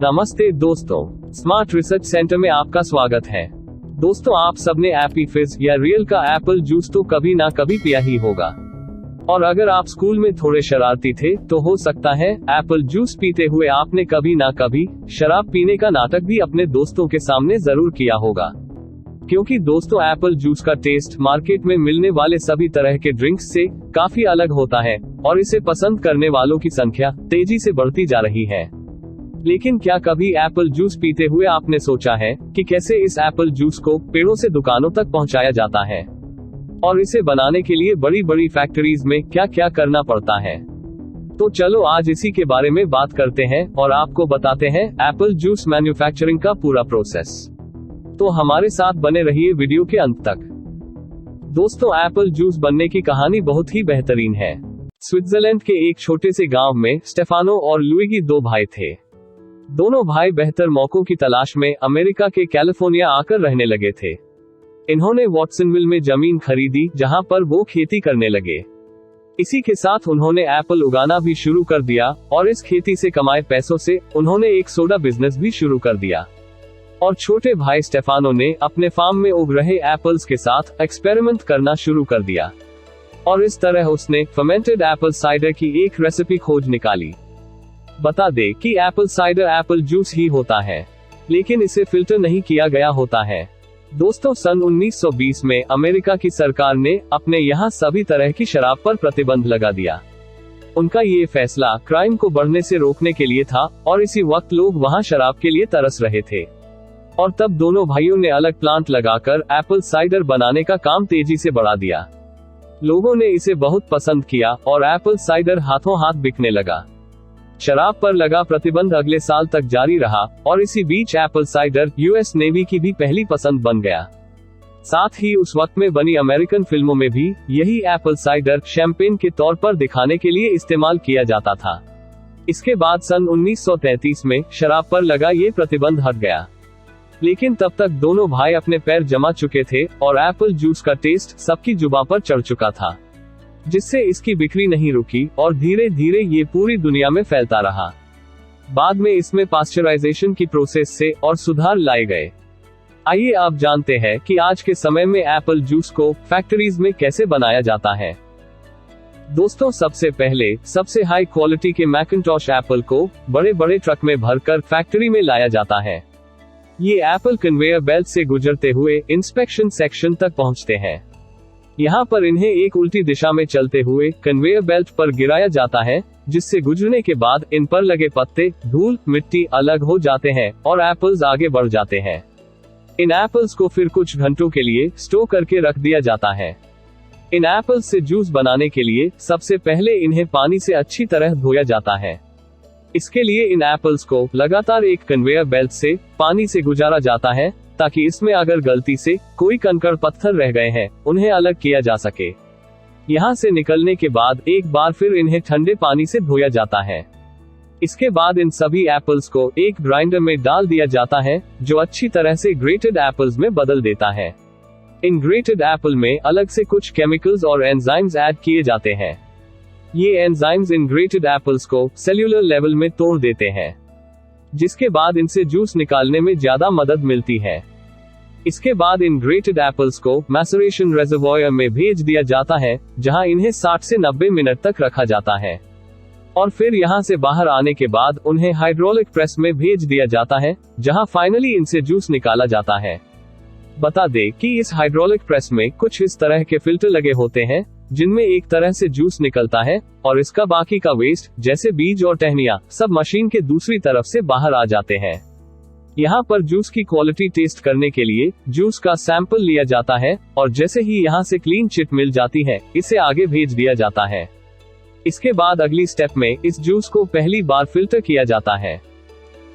नमस्ते दोस्तों, smart research centre में आपका स्वागत है। दोस्तों, आप सबने एप्पी फिज या रियल का एप्पल जूस तो कभी ना कभी पिया ही होगा। और अगर आप स्कूल में थोड़े शरारती थे तो हो सकता है एप्पल जूस पीते हुए आपने कभी ना कभी शराब पीने का नाटक भी अपने दोस्तों के सामने जरूर किया होगा। क्योंकि दोस्तों, एप्पल जूस का टेस्ट मार्केट में मिलने वाले सभी तरह के ड्रिंक्स से काफी अलग होता है और इसे पसंद करने वालों की संख्या तेजी से बढ़ती जा रही है। लेकिन क्या कभी एप्पल जूस पीते हुए आपने सोचा है कि कैसे इस एप्पल जूस को पेड़ों से दुकानों तक पहुंचाया जाता है और इसे बनाने के लिए बड़ी बड़ी फैक्ट्रीज में क्या क्या करना पड़ता है? तो चलो आज इसी के बारे में बात करते हैं और आपको बताते हैं एप्पल जूस मैन्युफैक्चरिंग का पूरा प्रोसेस। तो हमारे साथ बने रहिए वीडियो के अंत तक। दोस्तों, एप्पल जूस बनने की कहानी बहुत ही बेहतरीन है। स्विट्जरलैंड के एक छोटे से गांव में स्टेफानो और लुइगी दो भाई थे। दोनों भाई बेहतर मौकों की तलाश में अमेरिका के कैलिफोर्निया आकर रहने लगे थे। इन्होंने वॉटसनविल में जमीन खरीदी जहां पर वो खेती करने लगे। इसी के साथ उन्होंने एप्पल उगाना भी शुरू कर दिया और इस खेती से कमाए पैसों से उन्होंने एक सोडा बिजनेस भी शुरू कर दिया। और छोटे भाई स्टेफानो ने अपने फार्म में उग रहे एप्पल्स के साथ एक्सपेरिमेंट करना शुरू कर दिया और इस तरह उसने फर्मेंटेड एप्पल साइडर की एक रेसिपी खोज निकाली। बता दे कि एप्पल साइडर एप्पल जूस ही होता है, लेकिन इसे फिल्टर नहीं किया गया होता है। दोस्तों, सन 1920 में अमेरिका की सरकार ने अपने यहाँ सभी तरह की शराब पर प्रतिबंध लगा दिया। उनका ये फैसला क्राइम को बढ़ने से रोकने के लिए था और इसी वक्त लोग वहाँ शराब के लिए तरस रहे थे। और तब दोनों भाइयों ने अलग प्लांट लगाकर एप्पल साइडर बनाने का काम तेजी से बढ़ा दिया। लोगों ने इसे बहुत पसंद किया और एप्पल साइडर हाथों हाथ बिकने लगा। शराब पर लगा प्रतिबंध अगले साल तक जारी रहा और इसी बीच एप्पल साइडर यूएस नेवी की भी पहली पसंद बन गया। साथ ही उस वक्त में बनी अमेरिकन फिल्मों में भी यही एप्पल साइडर शैंपेन के तौर पर दिखाने के लिए इस्तेमाल किया जाता था। इसके बाद सन 1933 में शराब पर लगा ये प्रतिबंध हट गया। लेकिन तब तक दोनों भाई अपने पैर जमा चुके थे और एप्पल जूस का टेस्ट सबकी जुबान पर चढ़ चुका था, जिससे इसकी बिक्री नहीं रुकी और धीरे धीरे ये पूरी दुनिया में फैलता रहा। बाद में इसमें पास्चराइजेशन की प्रोसेस से और सुधार लाए गए। आइए आप जानते हैं कि आज के समय में एप्पल जूस को फैक्ट्रीज में कैसे बनाया जाता है। दोस्तों, सबसे पहले सबसे हाई क्वालिटी के मैकिंटॉश एप्पल को बड़े बड़े ट्रक में भरकर फैक्ट्री में लाया जाता है। ये एप्पल कन्वेयर बेल्ट से गुजरते हुए इंस्पेक्शन सेक्शन तक पहुंचते हैं। यहाँ पर इन्हें एक उल्टी दिशा में चलते हुए कन्वेयर बेल्ट पर गिराया जाता है, जिससे गुजरने के बाद इन पर लगे पत्ते, धूल, मिट्टी अलग हो जाते हैं और एप्पल्स आगे बढ़ जाते हैं। इन एप्पल्स को फिर कुछ घंटों के लिए स्टोर करके रख दिया जाता है। इन एप्पल्स से जूस बनाने के लिए सबसे पहले इन्हें पानी से अच्छी तरह धोया जाता है। इसके लिए इन एप्पल्स को लगातार एक कन्वेयर बेल्ट से पानी से गुजारा जाता है ताकि इसमें अगर गलती से कोई कंकड़ पत्थर रह गए हैं उन्हें अलग किया जा सके। यहाँ से निकलने के बाद एक बार फिर इन्हें ठंडे पानी से धोया जाता है। इसके बाद इन सभी एप्पल्स को एक ग्राइंडर में डाल दिया जाता है, जो अच्छी तरह से ग्रेटेड एप्पल्स में बदल देता है। इन ग्रेटेड एप्पल में अलग से कुछ केमिकल्स और एंजाइम्स ऐड किए जाते हैं। ये एंजाइम्स इन ग्रेटेड एप्पल्स को सेल्यूलर लेवल में तोड़ देते हैं, जिसके बाद इनसे जूस निकालने में ज्यादा मदद मिलती है। इसके बाद इन ग्रेटेड एप्पल्स को मैसरेशन रेजर्वॉयर में भेज दिया जाता है, जहां इन्हें 60 से 90 मिनट तक रखा जाता है और फिर यहां से बाहर आने के बाद उन्हें हाइड्रोलिक प्रेस में भेज दिया जाता है, जहां फाइनली इनसे जूस निकाला जाता है। बता दे कि इस हाइड्रोलिक प्रेस में कुछ इस तरह के फिल्टर लगे होते हैं, जिनमें एक तरह से जूस निकलता है और इसका बाकी का वेस्ट जैसे बीज और टहनियां सब मशीन के दूसरी तरफ से बाहर आ जाते हैं। यहाँ पर जूस की क्वालिटी टेस्ट करने के लिए जूस का सैंपल लिया जाता है और जैसे ही यहाँ से क्लीन चिट मिल जाती है, इसे आगे भेज दिया जाता है। इसके बाद अगली स्टेप में इस जूस को पहली बार फिल्टर किया जाता है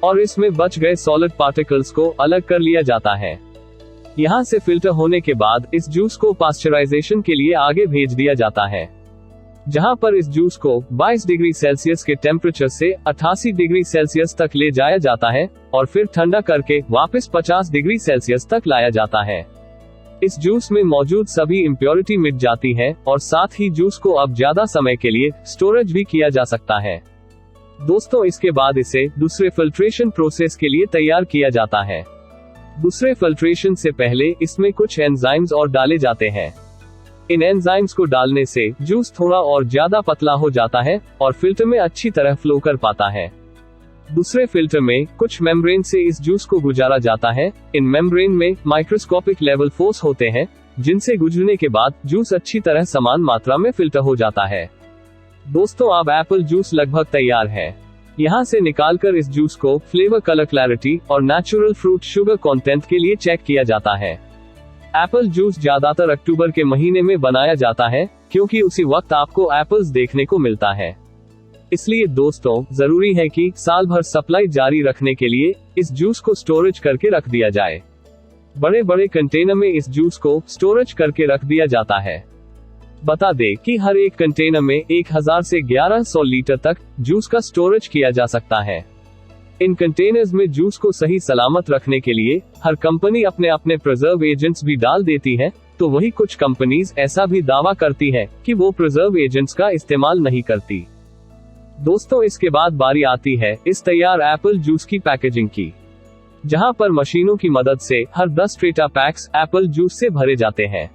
और इसमें बच गए सॉलिड पार्टिकल्स को अलग कर लिया जाता है। यहाँ से फिल्टर होने के बाद इस जूस को पास्चराइजेशन के लिए आगे भेज दिया जाता है, जहाँ पर इस जूस को 22 डिग्री सेल्सियस के टेम्परेचर से 88 डिग्री सेल्सियस तक ले जाया जाता है और फिर ठंडा करके वापस 50 डिग्री सेल्सियस तक लाया जाता है। इस जूस में मौजूद सभी इम्प्योरिटी मिट जाती है और साथ ही जूस को अब ज्यादा समय के लिए स्टोरेज भी किया जा सकता है। दोस्तों इसके बाद इसे दूसरे फिल्ट्रेशन प्रोसेस के लिए तैयार किया जाता है। दूसरे फिल्ट्रेशन से पहले इसमें कुछ एंजाइम्स और डाले जाते हैं। इन एंजाइम्स को डालने से जूस थोड़ा और ज्यादा पतला हो जाता है और फिल्टर में अच्छी तरह फ्लो कर पाता है। दूसरे फिल्टर में कुछ मेम्ब्रेन से इस जूस को गुजारा जाता है। इन मेम्ब्रेन में माइक्रोस्कोपिक लेवल फोर्स होते हैं, जिनसे गुजरने के बाद जूस अच्छी तरह समान मात्रा में फिल्टर हो जाता है। दोस्तों अब एप्पल जूस लगभग तैयार है। यहाँ से निकालकर इस जूस को फ्लेवर, कलर क्लैरिटी और नेचुरल फ्रूट शुगर कंटेंट के लिए चेक किया जाता है। एप्पल जूस ज्यादातर अक्टूबर के महीने में बनाया जाता है, क्योंकि उसी वक्त आपको एप्पल्स देखने को मिलता है। इसलिए दोस्तों जरूरी है कि साल भर सप्लाई जारी रखने के लिए इस जूस को स्टोरेज करके रख दिया जाए। बड़े बड़े कंटेनर में इस जूस को स्टोरेज करके रख दिया जाता है। बता दें कि हर एक कंटेनर में 1000 से 1100 लीटर तक जूस का स्टोरेज किया जा सकता है। इन कंटेनर्स में जूस को सही सलामत रखने के लिए हर कंपनी अपने अपने प्रिजर्व एजेंट्स भी डाल देती है, तो वही कुछ कंपनीज ऐसा भी दावा करती है कि वो प्रिजर्व एजेंट्स का इस्तेमाल नहीं करती। दोस्तों इसके बाद बारी आती है इस तैयार एप्पल जूस की पैकेजिंग की, जहां पर मशीनों की मदद से हर 10 टेट्रा पैक्स एप्पल जूस से भरे जाते हैं।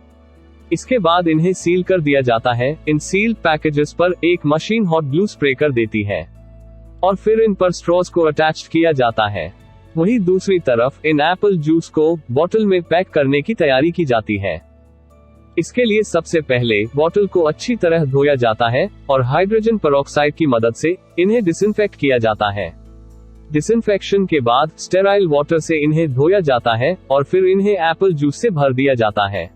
इसके बाद इन्हें सील कर दिया जाता है। इन सील्ड पैकेजेस पर एक मशीन हॉट ग्लू स्प्रे कर देती है और फिर इन पर स्ट्रॉज को अटैच किया जाता है। वहीं दूसरी तरफ इन एप्पल जूस को बोतल में पैक करने की तैयारी की जाती है। इसके लिए सबसे पहले बोतल को अच्छी तरह धोया जाता है और हाइड्रोजन पेरोक्साइड की मदद से इन्हें डिसइंफेक्ट किया जाता है। डिसइंफेक्शन के बाद स्टेराइल वाटर से इन्हें धोया जाता है और फिर इन्हें एप्पल जूस से भर दिया जाता है।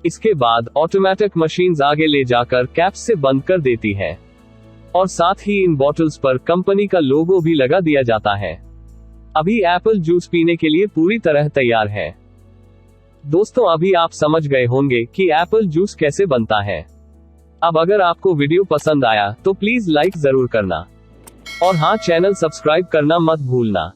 इसके बाद ऑटोमेटिक मशीन्स आगे ले जाकर कैप्स से बंद कर देती है और साथ ही इन बॉटल्स पर कंपनी का लोगो भी लगा दिया जाता है। अभी एप्पल जूस पीने के लिए पूरी तरह तैयार है। दोस्तों अभी आप समझ गए होंगे कि एप्पल जूस कैसे बनता है। अब अगर आपको वीडियो पसंद आया तो प्लीज लाइक जरूर करना और हाँ, चैनल सब्सक्राइब करना मत भूलना।